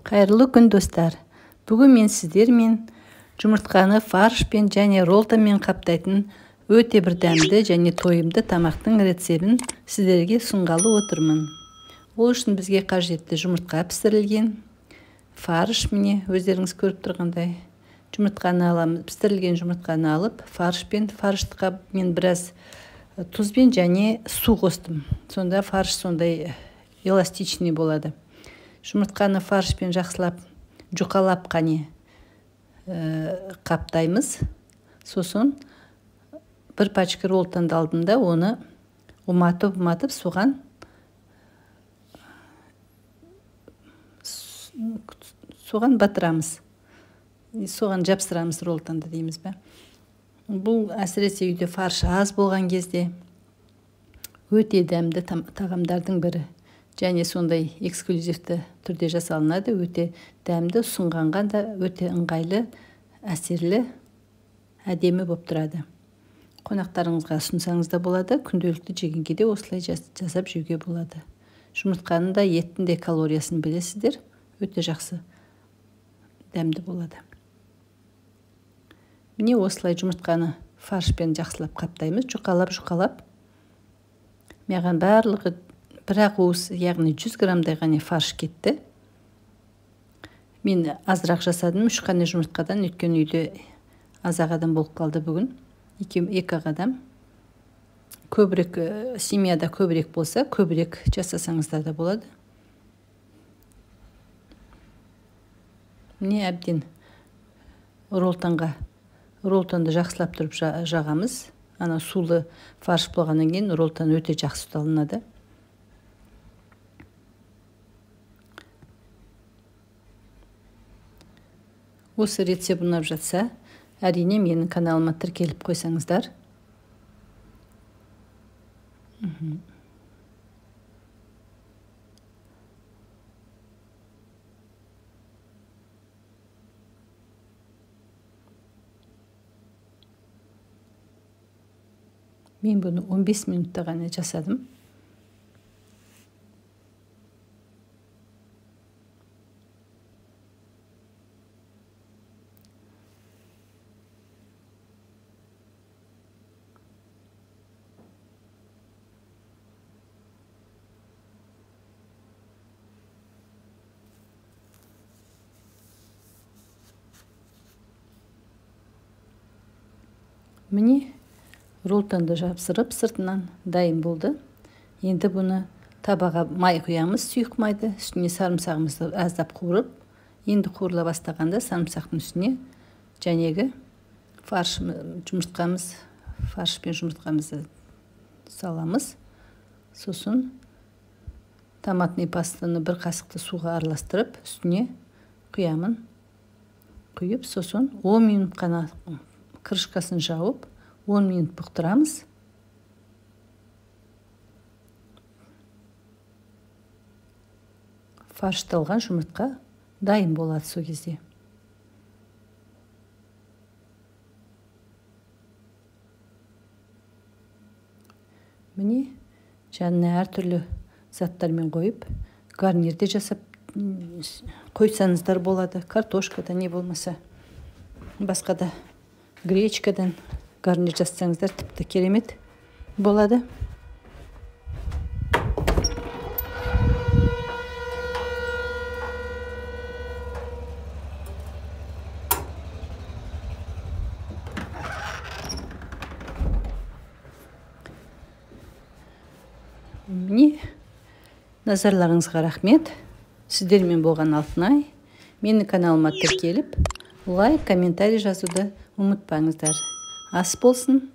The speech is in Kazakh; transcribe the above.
Қайырлы күн достар. Бүгін мен сіздермен жұмыртқаны фаршпен және роллтонмен қаптайтын өте бір дәмді және тойымды тамақтың рецебін сіздерге ұсынғалы отырмын. Ол үшін бізге қажетті жұмыртқа пісірілген, фарш, міне өздеріңіз көріп тұрғандай. Жұмыртқаны аламыз, пісірілген жұмыртқаны алып, фаршқа мен біраз тұзбен және су қостым. Сонда фарш сондай эластичный болады. Жұмыртқаны фаршпен жақсылап жұқалап қане қаптаймыз. Сосын бір пачка роллтонды алдым да оны уматып соған батырамыз. Соған жапсырамыз роллтонды дейміз бе. Бұл әсіресе үйде фарш аз болған кезде өте дәмді тағамдардың бірі. Және сондай эксклюзивті түрде жасалынады. Өте дәмді, ұсынғанға да өте ыңғайлы, әсерлі, әдемі болып тұрады. Қонақтарыңызға ұсынсаңыз да болады, күнделікті жегенге де осылай жасап жеуге болады. Жұмыртқаның да еттің де калориясын білесіздер, өте жақсы дәмді болады. Міне осылай жұмыртқаны фаршпен жақсылап қаптаймыз, жұқалап. Маған барлығы бірақ уыс, яғни 100 граммдай ғана фарш кетті. Мен азырақ жасадым, 3 қана жұмыртқадан, өйткені үйде аз-ақ адам болып қалды бүгін. 2-ақ адам. Көбірек, семьяда көбірек болса, көбірек жасасаңыздар да болады. Міне әбден роллтонды жақсылап тұрып жағамыз. Ана сулы фарш болғаннан кейін роллтон өте жақсы ұсталынады. Осы рецепт ұнап жатса, әрине менің каналыма тіркеліп қойсаңыздар. Мен бұны 15 минутта ғана жасадым. Міне роллтонды жапсырып, сыртынан дайын болды. Енді бұны табаға май құямыз, сұйық майды, үстіне сарымсағымызды аздап қуырып, енді қуырыла бастағанда сарымсақтың үстіне жәнегі фарш пен жұмыртқамызды саламыз. Сосын томатный пастаны бір қасықты суға араластырып, үстіне құямын. Құйып, сосын 10 минут қана крышкасын жауып, 10 минут бұқтырамыз. Фаршталған жұмыртқа дайын болады сол кезде. Міне, жанына әртүрлі заттармен қойып, гарнирде жасап қойсаңыздар болады. Картошкада не болмаса, басқа да гречкадан гарнир жасаңыздар тіпті керемет болады. Міне, назарларыңызға рахмет. Сіздермен болған Алтынай. Менің каналыма тіркеліп, лайк, комментарий жазуды ұмытпаңыздар. Ас болсын.